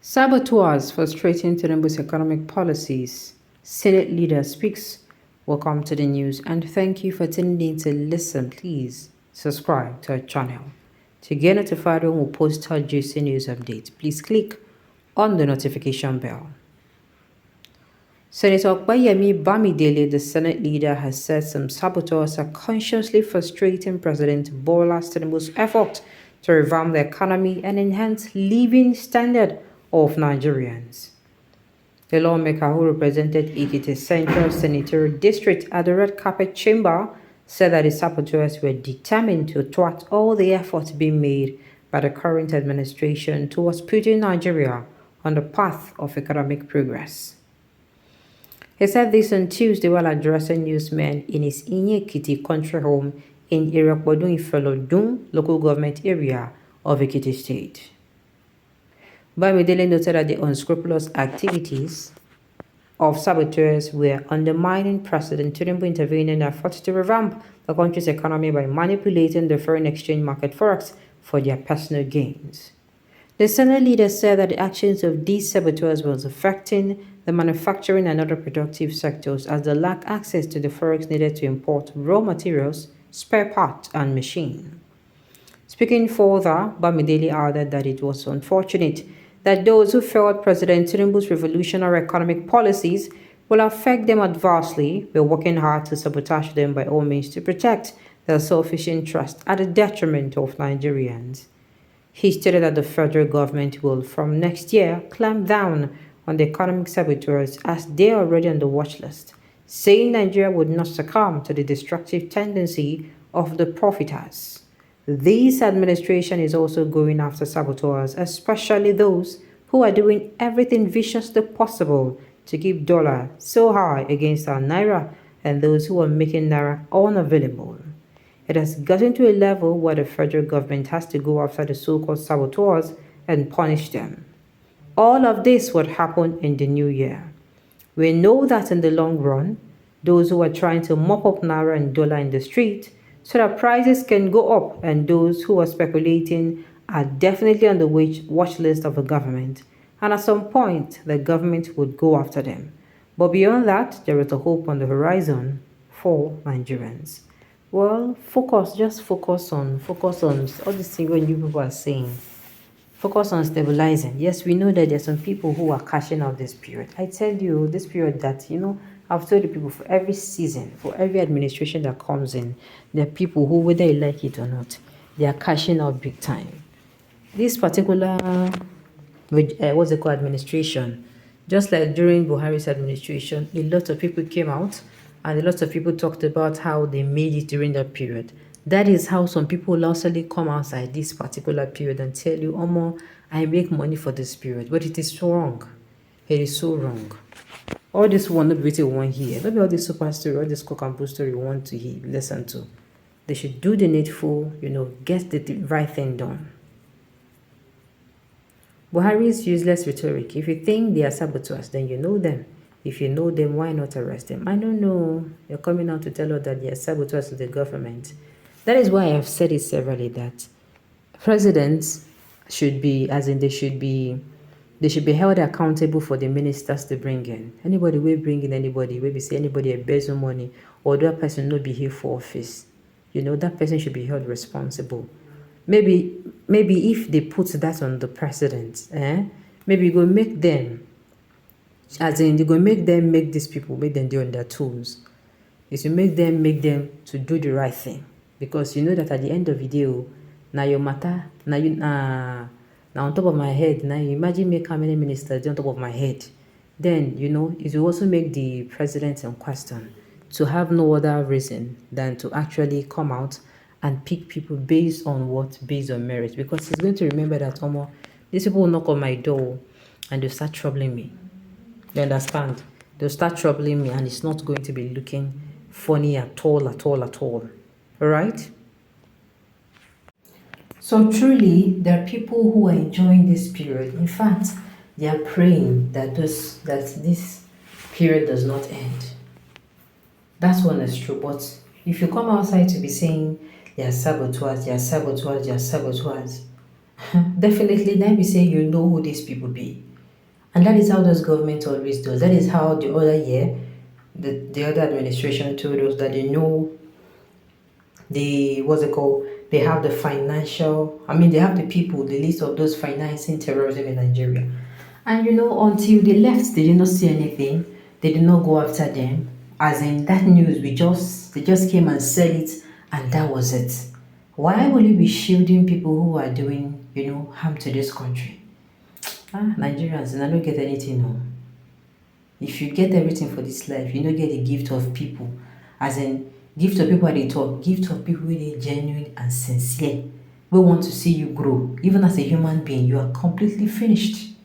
Saboteurs frustrating Tinubu's economic policies. Senate leader speaks. Welcome to the news and thank you for tuning in to listen. Please subscribe to our channel. To get notified when we post our juicy news updates, please click on the notification bell. Senator Bayemi Bamidele, the Senate leader, has said some saboteurs are consciously frustrating President Bola Tinubu's effort to revamp the economy and enhance living standard of Nigerians. The lawmaker who represented Ekiti Central Senatorial District at the Red Carpet Chamber said that the saboteurs were determined to thwart all the efforts being made by the current administration towards putting Nigeria on the path of economic progress. He said this on Tuesday while addressing newsmen in his Ekiti country home in Irakbodun Ifelodun local government area of Ekiti State. Bamidele noted that the unscrupulous activities of saboteurs were undermining President Tinubu intervening in efforts to revamp the country's economy by manipulating the foreign exchange market forex for their personal gains. The Senate leader said that the actions of these saboteurs was affecting the manufacturing and other productive sectors as they lack access to the forex needed to import raw materials, spare parts, and machines. Speaking further, Bamidele added that it was unfortunate that those who felt President Tinubu's revolutionary economic policies will affect them adversely were working hard to sabotage them by all means to protect their selfish interests at the detriment of Nigerians. He stated that the federal government will, from next year, clamp down on the economic saboteurs as they are already on the watch list, saying Nigeria would not succumb to the destructive tendency of the profiteers. This administration is also going after saboteurs, especially those who are doing everything viciously possible to keep dollar so high against our naira and those who are making naira unavailable. It has gotten to a level where the federal government has to go after the so-called saboteurs and punish them. All of this would happen in the new year. We know that in the long run, those who are trying to mop up naira and dollar in the street so that prices can go up, and those who are speculating are definitely on the watch list of the government, and at some point the government would go after them. But beyond that, there is a hope on the horizon for Nigerians. Well, just focus on all these things when you people are saying. Focus on stabilizing. Yes, we know that there are some people who are cashing out this period. I tell you, this period that, I've told the people for every season, for every administration that comes in, there are people who, whether you like it or not, they are cashing out big time. This particular, administration, just like during Buhari's administration, a lot of people came out and a lot of people talked about how they made it during that period. That is how some people will also come outside this particular period and tell you, Omo, I make money for this period. But it is wrong. It is so wrong. All this one, not what you want here. Maybe all this super story, all this cook and bull story you want to hear, listen to. They should do the needful, get the right thing done. Buhari's useless rhetoric. If you think they are saboteurs, then you know them. If you know them, why not arrest them? I don't know. You're coming out to tell us that they are saboteurs of the government. That is why I've said it severally that presidents should be, they should be held accountable for the ministers they bring in. Anybody will bring in anybody, maybe say anybody embezzle money, or that person not be here for office. That person should be held responsible. Maybe if they put that on the president, maybe go make them, they go make them make these people, make them do on their tools. Is to make them to do the right thing. Because you know that at the end of the day, now your matter, now on top of my head, now you imagine me how many ministers on top of my head. Then, it will also make the president in question to have no other reason than to actually come out and pick people based on merit. Because he's going to remember that, these people will knock on my door and they'll start troubling me. You understand? They'll start troubling me and it's not going to be looking funny at all. All right? So truly, there are people who are enjoying this period. In fact, they are praying that this period does not end. That's one is true. But if you come outside to be saying they are saboteurs, definitely let me say you know who these people be. And that is how those government always does. That is how the other year, the other administration told us that they know the what's it called? They have the financial. I mean, they have the people, the list of those financing terrorism in Nigeria. And until they left, they did not see anything. They did not go after them. As in that news, they just came and said it, and that was it. Why will you be shielding people who are doing, harm to this country? Nigerians, and I don't get anything, no. If you get everything for this life, you don't get the gift of people. As in, gift of people they talk, gift of people who are genuine and sincere. We want to see you grow. Even as a human being, you are completely finished.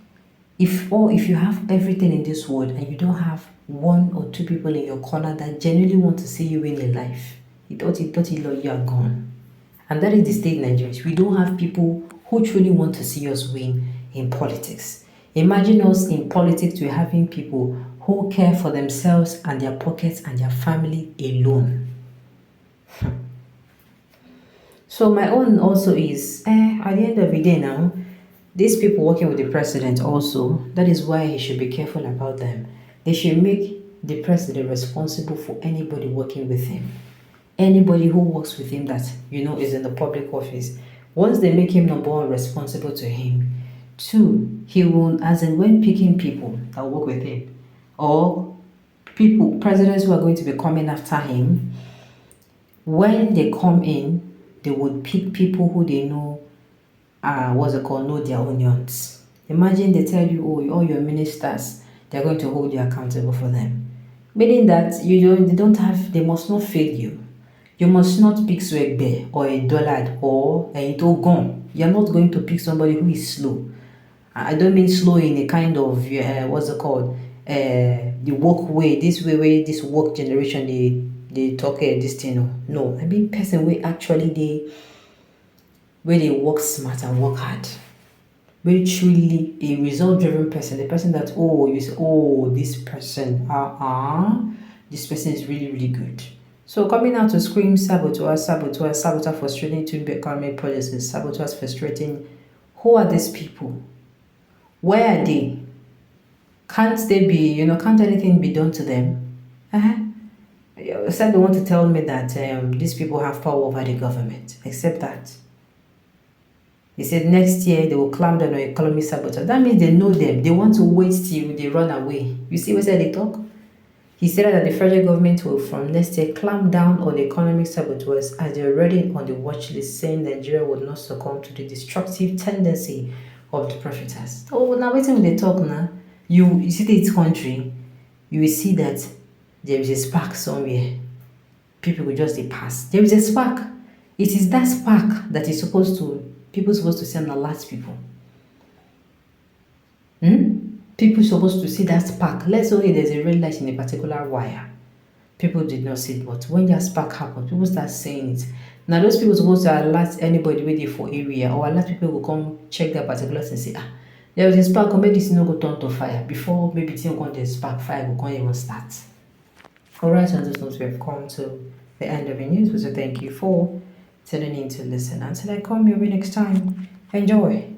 If you have everything in this world and you don't have one or two people in your corner that genuinely want to see you win in life, you are gone. And that is the state Nigerians. We don't have people who truly want to see us win in politics. Imagine us in politics, we're having people who care for themselves and their pockets and their family alone. So my own also is, at the end of the day now, these people working with the president also, that is why he should be careful about them. They should make the president responsible for anybody working with him. Anybody who works with him that, is in the public office. Once they make him number one responsible to him, two, he will, as in when picking people that work with him, or presidents who are going to be coming after him, when they come in, they would pick people who they know know their onions. Imagine they tell you, all your ministers, they're going to hold you accountable for them. Meaning that they must not fail you. You must not pick Swegbe or a Dollard or a Dogon. You're not going to pick somebody who is slow. I don't mean slow in a kind of, the work way, this way where this work generation, they talk this thing. No, I mean person where actually they work smart and work hard. Very truly a result-driven person, the person that, you say, this person, this person is really, really good. So coming out to scream saboteur, frustrating to economic policies, saboteurs frustrating. Who are these people? Where are they? Can't they be, can't anything be done to them? Except they want to tell me that these people have power over the government. Except that. He said next year they will clamp down on economic saboteur. That means they know them. They want to wait till they run away. You see what they talk? He said that the federal government will from next year clamp down on economic saboteurs as they're already on the watch list, saying Nigeria will not succumb to the destructive tendency of the profiteers. Now waiting when they talk now, you see this country, you will see that there is a spark somewhere. People will just pass. There is a spark. It is that spark that is people supposed to see and alert people. People supposed to see that spark. Let's say there's a red light in a particular wire. People did not see it, but when that spark happened, people start saying it. Now those people supposed to alert anybody waiting for area, or alert people who come check that particular thing and say, there was a spark, or maybe this no go turn to fire. Before maybe it's not the spark, fire will can't even start. Alright, on this note, we have come to the end of the news. So thank you for tuning in to listen. Until I come your way next time, enjoy.